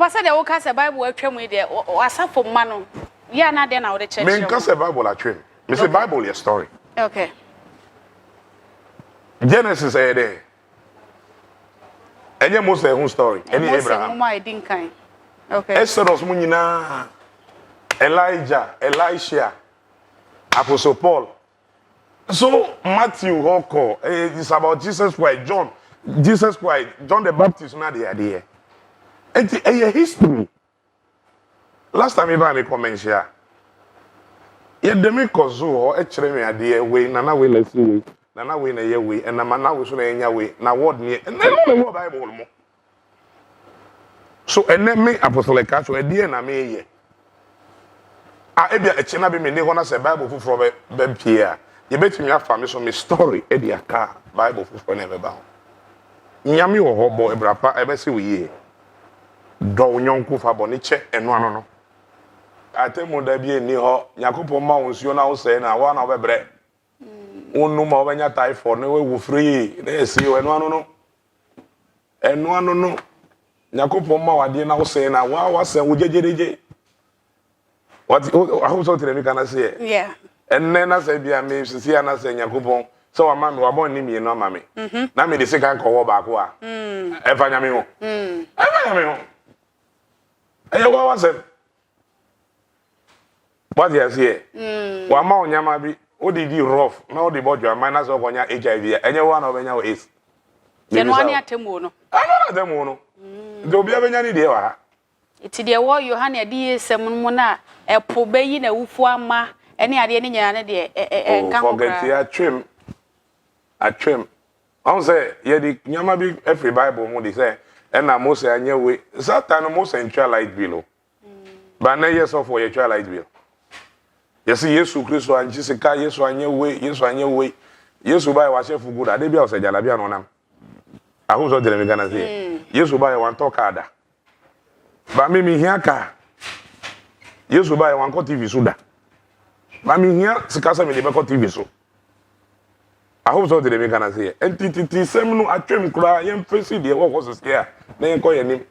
Pastor the woka se Bible atwam we de asafo ma no. Ya na de na wo de church. Me nka se Bible atwam. Me say Bible is story. Okay. Genesis say there. Enye Moses who story. Any Abraham. Okay. Exodus mu nyina Elijah, Elisha, Apostle Paul. So Matthew Hoko, it's about Jesus Christ, John. Jesus Christ, John the Baptist, not the idea. It's a history. Last time I made comment here. Yeah, the me kozu or actually me idea way, nana way let's see. Nana way na year way, and na mana we so na enya way, na word me, and then only more Bible mo. So and then me Apostle Ekatso, a dear na me ye. Ebia echena be me ne hona se Bible fu be pia. Ye betimi afa me so me story e dia ka Bible fu na be ba. Nyame wo hobo ebrapa ebe se we ye. Do nyonku fa bo ne che eno ano no. Atemu da bi eni ho Yakobon ma wonsuo na wo se na wa na obebre. Onu ma obenya typhoid ne we wu free na esi eno ano no. Eno ano no. Yakobon ma wade na wo se na wa se wo jejereje. What I hope so to me can I say? Yeah. And then I say, be a me, see, and I say, Yakubon. So a man who are born in me, no mammy. Now me the second call back. If I am you. I am you. And what was it? What you say? One more Yamabi, what did you rough? No, the body, minus of one HIV, and you one of your is. Then 1 year temono. I know them one. Don't be having any idea. Iti de wo Yohane die sem mu na epo beyi na wufu ama ene ade ne nyane de enka ho forget ya atwem on say ye di nyama bi every Bible mu di say na Moses anya we Satan Moses entry light below but na yes of for ye try light below yes Yesu Kristo anji se ka Yesu anya we Yesu bai wa chef good ade bia o se jala bia no nam ahuzo de me gana say Yesu bai wan talk ada. Ba me hia ka Yesu ba wan ko TV so da ba me hia sikasa me de be ko TV so I hope so de me kana say entity sem no atwem kura yem fesi de wo ko so sia na yen ko yanim